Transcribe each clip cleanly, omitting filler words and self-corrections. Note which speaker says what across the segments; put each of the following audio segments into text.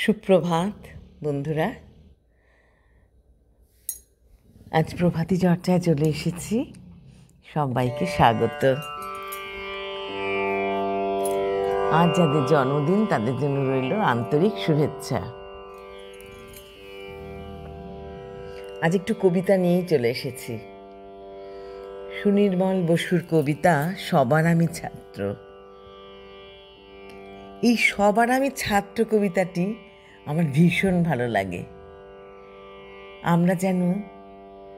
Speaker 1: সুপ্রভাত বন্ধুরা, আজ প্রভাতী চর্চায় চলে এসেছি। সবাইকে স্বাগত। আজ যাদের জন্মদিন তাদের জন্য রইল আন্তরিক শুভেচ্ছা। আজ একটু কবিতা নিয়েই চলে এসেছি। সুনির্মল বসুর কবিতা সবার আমি ছাত্র। এই সবার আমি ছাত্র কবিতাটি আমার ভীষণ ভালো লাগে। আমরা যেন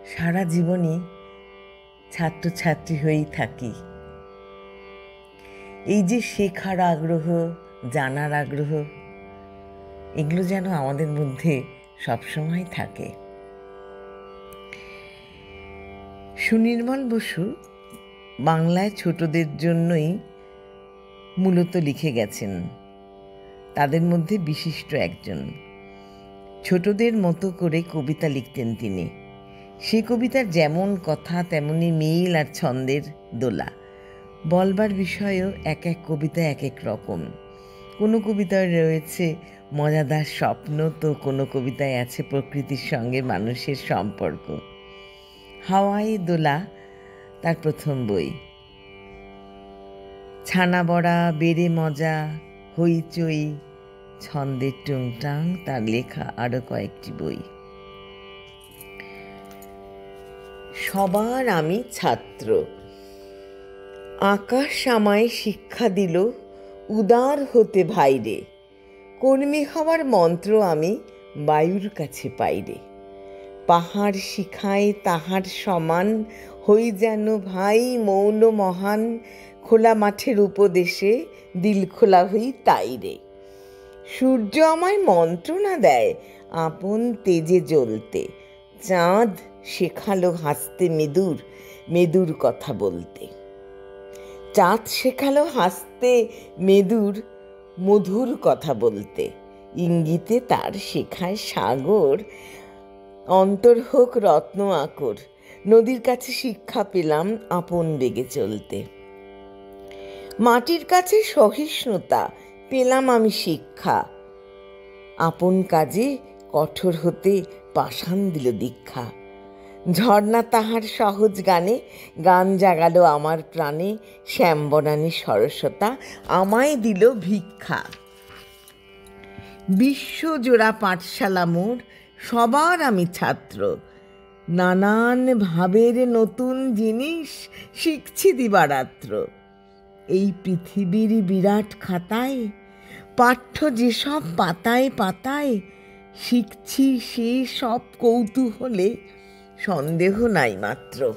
Speaker 1: সারা জীবনই ছাত্রছাত্রী হয়েই থাকি। এই যে শেখার আগ্রহ, জানার আগ্রহ, এগুলো যেন আমাদের মধ্যে সবসময় থাকে। সুনির্মল বসু বাংলায় ছোটদের জন্যই মূলত লিখে গেছেন। তাদের মধ্যে বিশিষ্ট একজন। ছোটদের মতো করে কবিতা লিখতেন তিনি। সে কবিতার যেমন কথা তেমনি মিল আর ছন্দের দোলা। বলবার বিষয়ও এক এক কবিতা এক এক রকম। কোনো কবিতায় রয়েছে মজাদার স্বপ্ন, তো কোনো কবিতায় আছে প্রকৃতির সঙ্গে মানুষের সম্পর্ক। হাওয়াই দোলা তার প্রথম বই। ছানা বড়া, বেড়ে মজা, হইচই, ছন্দের টুংটাং তার লেখা আরও কয়েকটি বই। সবার আমি ছাত্র। আকাশ আমায় শিক্ষা দিল উদার হতে ভাইরে। কর্মী হওয়ার মন্ত্র আমি বায়ুর কাছে পাইরে। পাহাড় শিখায় তাহার সমান, হই যেন ভাই মৌন মহান। খোলা মাঠের উপদেশে দিল খোলা হই তাইরে। সূর্য আমায় মন্ত্রণা দেয় আপন তেজে জ্বলতে। চাঁদ শেখালো হাসতে মেদুর, মেদুর কথা বলতে। চাঁদ শেখালো হাসতে মেদুর, মধুর কথা বলতে। ইঙ্গিতে তার শেখায় সাগর, অন্তর হোক রত্ন আকর। নদীর কাছে শিক্ষা পেলাম আপন বেগে চলতে। মাটির কাছে সহিষ্ণুতা পেলাম আমি শিক্ষা। আপন কাজে কঠোর হতে পাষাণ দিল দীক্ষা। ঝর্ণা তাহার সহজ গানে গান জাগালো আমার প্রাণে। শ্যামবনানী সরস্বতা আমায় দিল ভিক্ষা। বিশ্বজোড়া পাঠশালা মোর, সবার আমি ছাত্র। নানান ভাবের নতুন জিনিস শিখছি দিবারাত্র। এই পৃথিবীর বিরাট খাতায় পাঠ্য যেসব পাতায় পাতায় শিখছি সে সব কৌতূহলে, সন্দেহ নাই মাত্র।